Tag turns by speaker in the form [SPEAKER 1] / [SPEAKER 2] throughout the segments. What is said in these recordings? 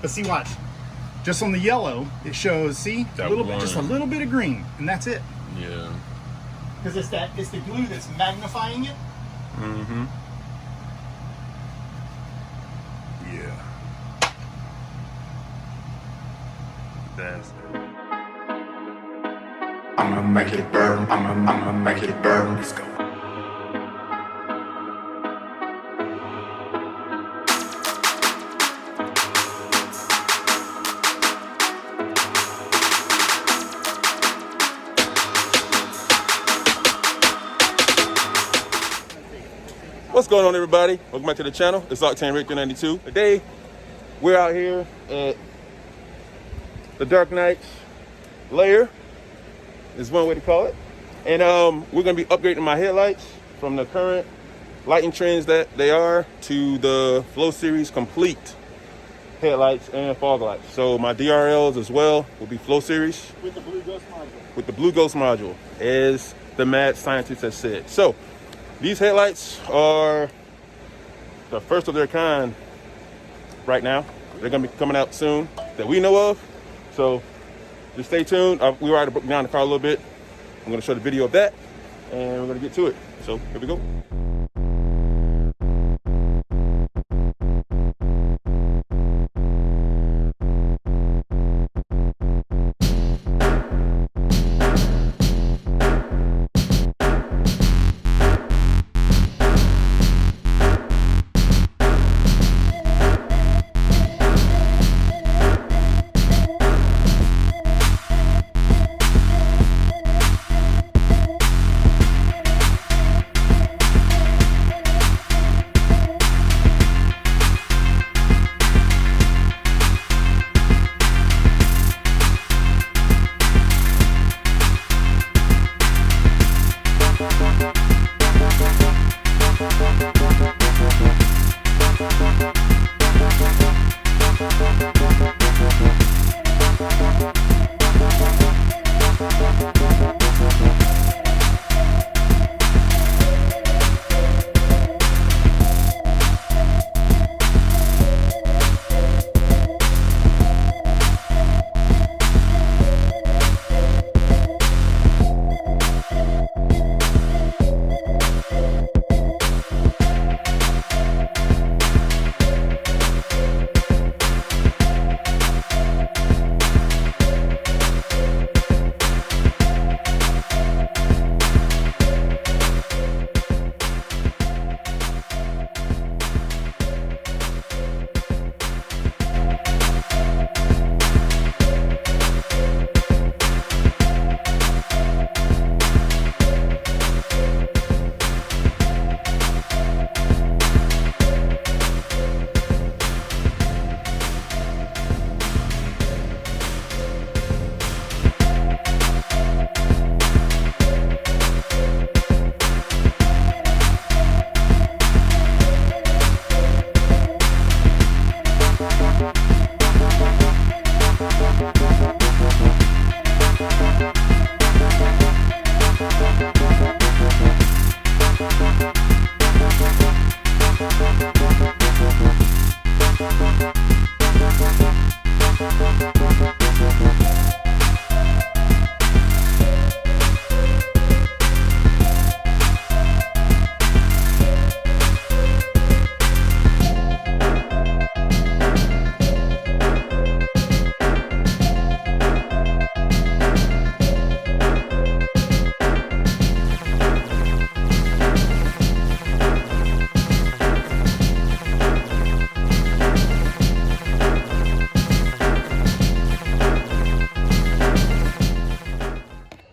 [SPEAKER 1] But see, watch. Just on the yellow, it shows, see, a little bit, just a little bit of green, and that's it.
[SPEAKER 2] Yeah.
[SPEAKER 1] Because it's the glue that's magnifying it.
[SPEAKER 2] Mm-hmm. Yeah. That's it.
[SPEAKER 3] I'ma make it burn, I'ma make it burn. Let's go.
[SPEAKER 2] What's going on, everybody? Welcome back to the channel. It's Octane Rick 392. Today, we're out here at the Dark Knight's lair, is one way to call it. And we're gonna be upgrading my headlights from the current lighting trends that they are to the Flow Series Complete headlights and fog lights. So my DRLs as well will be Flow Series.
[SPEAKER 1] With the blue Ghozt module.
[SPEAKER 2] With the blue Ghozt module, as the mad scientist has said. So, these headlights are the first of their kind right now. They're gonna be coming out soon that we know of. So just stay tuned. We already broke down the car a little bit. I'm gonna show the video of that and we're gonna get to it. So here we go.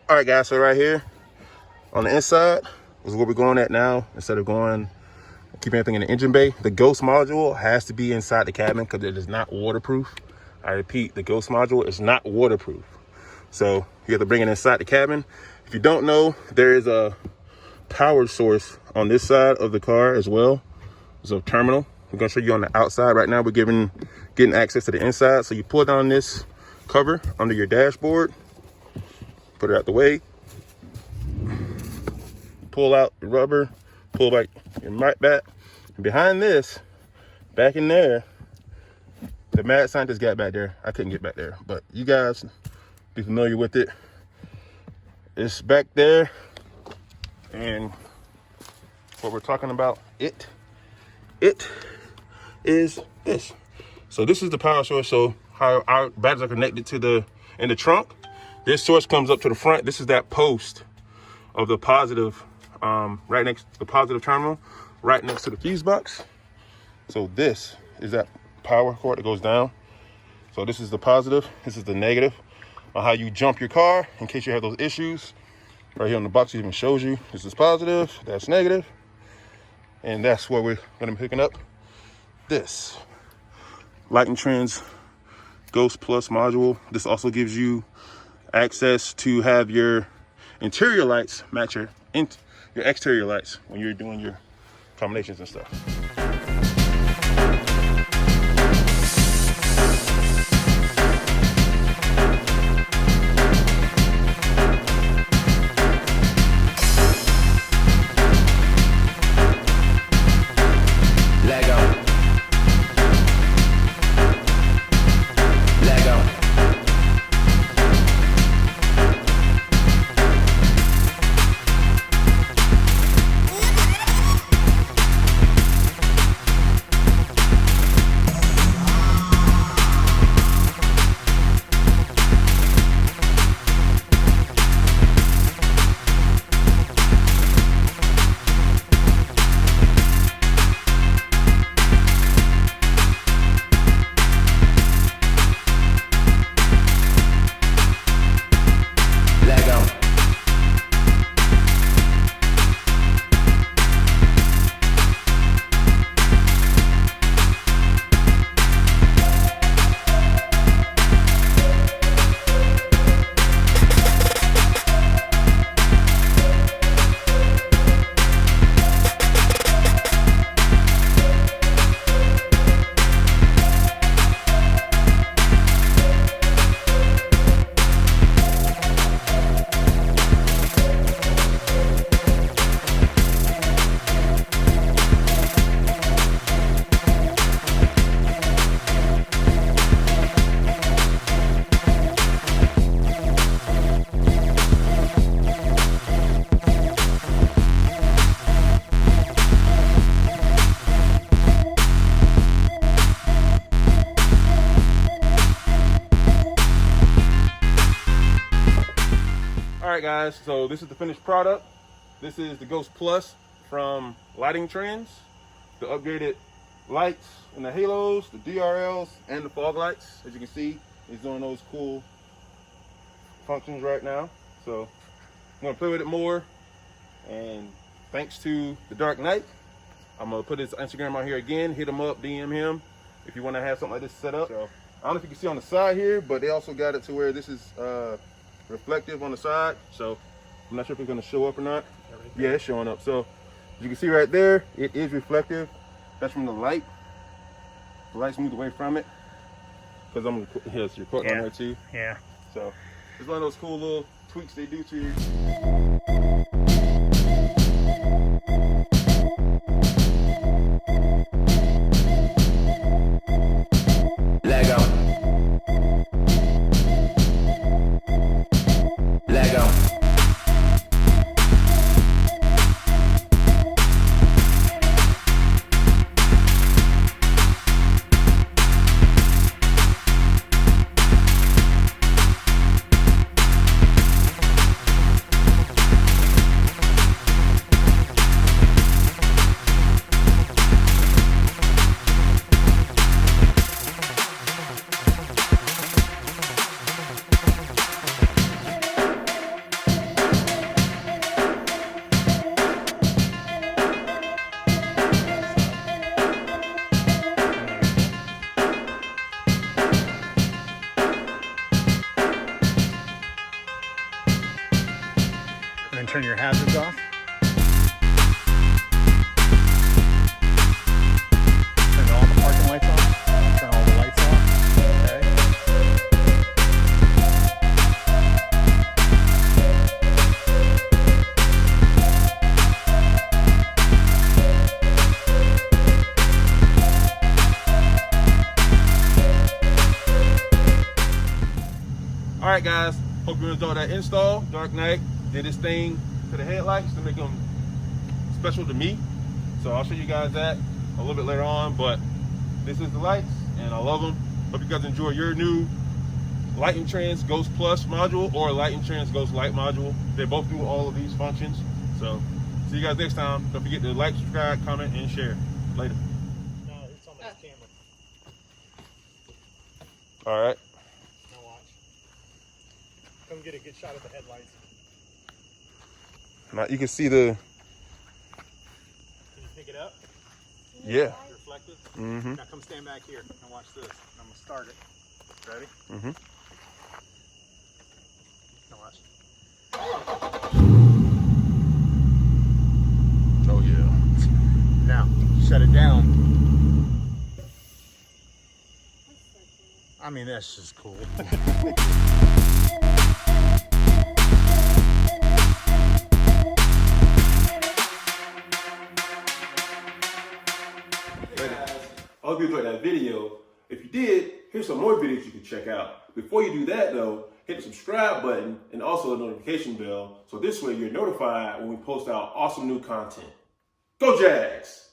[SPEAKER 2] All right, guys, so right here on the inside is where we're going at now. Instead of going, keeping everything in the engine bay, the Ghozt module has to be inside the cabin because it is not waterproof. I repeat, the Ghozt module is not waterproof. So you have to bring it inside the cabin. If you don't know, there is a power source on this side of the car as well. There's a terminal. We're gonna show you on the outside. Right now we're getting access to the inside. So you pull down this cover under your dashboard, put it out the way, pull out the rubber, pull back your mic back. And behind this, back in there, The mad scientist got back there. I couldn't get back there, but you guys be familiar with it. It's back there, and what we're talking about, it is this. So this is the power source. So how our batteries are connected to in the trunk. This source comes up to the front. This is that post of the positive, right next to the positive terminal, right next to the fuse box. So this is that power cord that goes down. So this is the positive, this is the negative on how you jump your car in case you have those issues. Right here on the box, it even shows you this is positive, that's negative. And that's what we're gonna be picking up. This Lighting Trendz Ghozt Plus module. This also gives you access to have your interior lights match your exterior lights when you're doing your combinations and stuff. All right, guys, so this is the finished product. This is the Ghozt Plus from Lighting Trendz. The upgraded lights and the halos, the DRLs, and the fog lights. As you can see, it's doing those cool functions right now. So I'm gonna play with it more. And thanks to the Dark Knight, I'm gonna put his Instagram out here again. Hit him up, DM him if you wanna have something like this set up. So I don't know if you can see on the side here, but they also got it to where this is reflective on the side. So I'm not sure if it's gonna show up or not. Yeah, it's showing up. So as you can see right there, it is reflective. That's from the light. The light's moved away from it. Because I'm gonna put here's your quote on there too.
[SPEAKER 1] Yeah.
[SPEAKER 2] So it's one of those cool little tweaks they do to you.
[SPEAKER 1] And then turn your hazards off. Turn all the parking lights off. Turn all the lights off. Okay.
[SPEAKER 2] All right, guys. Hope you enjoyed that install. Dark Knight did his thing to the headlights to make them special to me. So I'll show you guys that a little bit later on. But this is the lights, and I love them. Hope you guys enjoy your new Light and Trendz Ghost Plus module or Light and Trendz Ghost Light module. They both do all of these functions. So see you guys next time. Don't forget to like, subscribe, comment, and share. Later.
[SPEAKER 1] No, it's on that camera.
[SPEAKER 2] All right.
[SPEAKER 1] Now watch. Come get a good shot of the headlights.
[SPEAKER 2] Now you can see the.
[SPEAKER 1] Can you pick it up?
[SPEAKER 2] Yeah.
[SPEAKER 1] Reflective?
[SPEAKER 2] Mm-hmm.
[SPEAKER 1] Now come stand back here and watch this. I'm going to start it. Ready?
[SPEAKER 2] Mm-hmm.
[SPEAKER 1] Now watch.
[SPEAKER 2] Oh yeah.
[SPEAKER 1] Now, shut it down. I mean, that's just cool.
[SPEAKER 2] I hope you enjoyed that video. If you did, here's some more videos you can check out. Before you do that though, hit the subscribe button and also the notification bell so this way you're notified when we post out awesome new content. Go Jags!